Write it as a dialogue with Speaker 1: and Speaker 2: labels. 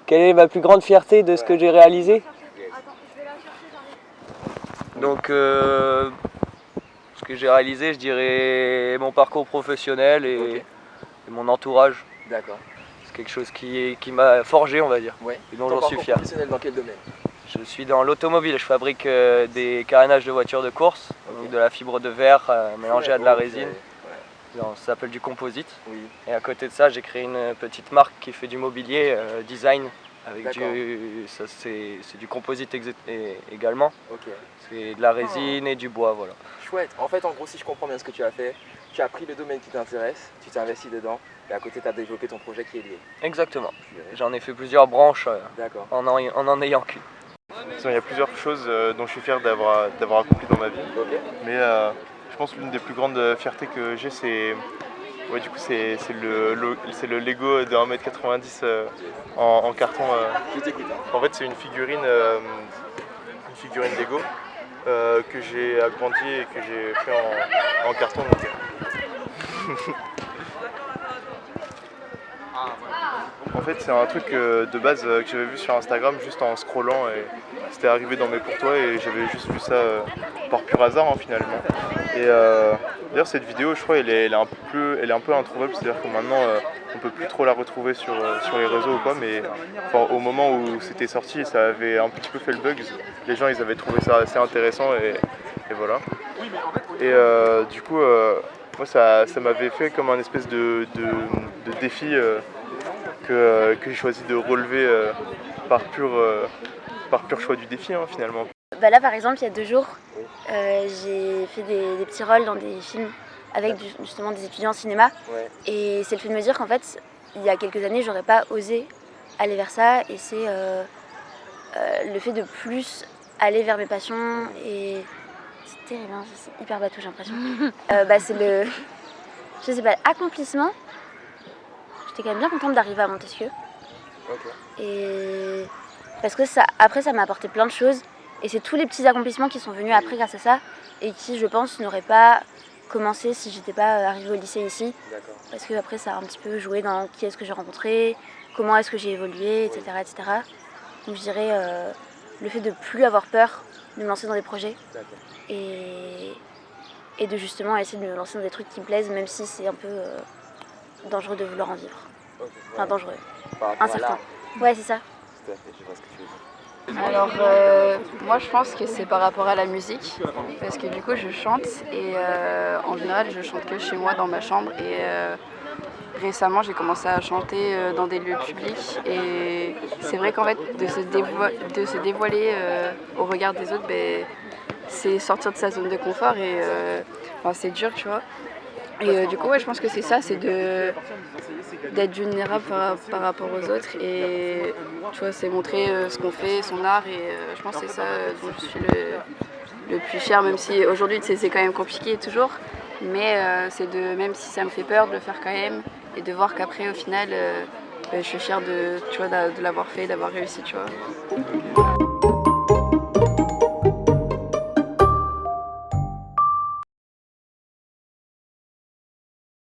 Speaker 1: Quelle est ma plus grande fierté de ce que j'ai réalisé? Donc, ce que j'ai réalisé, je dirais mon parcours professionnel et mon entourage.
Speaker 2: D'accord.
Speaker 1: C'est quelque chose qui m'a forgé, on va dire,
Speaker 2: Ouais.
Speaker 1: et dont j'en suis fier.
Speaker 2: Professionnel dans quel domaine?
Speaker 1: Je suis dans l'automobile, je fabrique des carénages de voitures de course, donc de la fibre de verre mélangée à de la résine. Non, ça s'appelle du composite.
Speaker 2: Oui.
Speaker 1: Et à côté de ça, j'ai créé une petite marque qui fait du mobilier design. Avec c'est du composite également.
Speaker 2: Ok.
Speaker 1: C'est de la résine et du bois, voilà.
Speaker 2: Chouette. En fait, en gros, si je comprends bien ce que tu as fait, tu as pris le domaine qui t'intéresse, tu t'es investi dedans, et à côté, tu as développé ton projet qui est lié.
Speaker 1: Exactement. J'en ai fait plusieurs branches en ayant qu'une.
Speaker 3: Il y a plusieurs choses dont je suis fier d'avoir accompli dans ma vie.
Speaker 2: Okay.
Speaker 3: Mais je pense que l'une des plus grandes fiertés que j'ai, c'est le Lego de 1m90 en carton.
Speaker 2: Je t'écoute.
Speaker 3: En fait, c'est une figurine Lego que j'ai agrandie et que j'ai fait en carton. En fait, c'est un truc de base que j'avais vu sur Instagram juste en scrollant et c'était arrivé dans mes pour toi et j'avais juste vu ça par pur hasard finalement. Et d'ailleurs cette vidéo, je crois, elle est un peu introuvable, c'est-à-dire que maintenant on peut plus trop la retrouver sur les réseaux ou quoi, mais au moment où c'était sorti, ça avait un petit peu fait le bug. Les gens ils avaient trouvé ça assez intéressant et voilà. Et du coup, moi ça m'avait fait comme un espèce de défi que j'ai choisi de relever par pur choix du défi finalement.
Speaker 4: Bah là par exemple il y a 2 jours j'ai fait des petits rôles dans des films avec justement des étudiants en cinéma et c'est le fait de me dire qu'en fait il y a quelques années j'aurais pas osé aller vers ça et c'est le fait de plus aller vers mes passions et c'est terrible, hein, c'est hyper bateau j'ai l'impression. C'est le, je sais pas, accomplissement. J'étais quand même bien contente d'arriver à Montesquieu. Et parce que après ça m'a apporté plein de choses et c'est tous les petits accomplissements qui sont venus après grâce à ça et qui je pense n'auraient pas commencé si j'étais pas arrivée au lycée ici. Parce que après ça a un petit peu joué dans qui est-ce que j'ai rencontré, comment est-ce que j'ai évolué, etc. Donc je dirais le fait de plus avoir peur de me lancer dans des projets et de justement essayer de me lancer dans des trucs qui me plaisent même si c'est un peu dangereux de vouloir en vivre. Enfin dangereux, incertain. Ouais c'est ça.
Speaker 2: Tout à fait, je vois ce que tu veux dire.
Speaker 5: Alors moi je pense que c'est par rapport à la musique parce que du coup je chante et en général je chante que chez moi dans ma chambre et récemment j'ai commencé à chanter dans des lieux publics et c'est vrai qu'en fait de se dévoiler au regard des autres, c'est sortir de sa zone de confort et c'est dur tu vois. Et du coup je pense que c'est ça, c'est d'être vulnérable par rapport aux autres et tu vois, c'est montrer ce qu'on fait, son art et je pense que c'est ça dont je suis le plus fière, même si aujourd'hui c'est quand même compliqué toujours, mais c'est même si ça me fait peur de le faire quand même et de voir qu'après au final je suis fière de l'avoir fait, d'avoir réussi tu vois.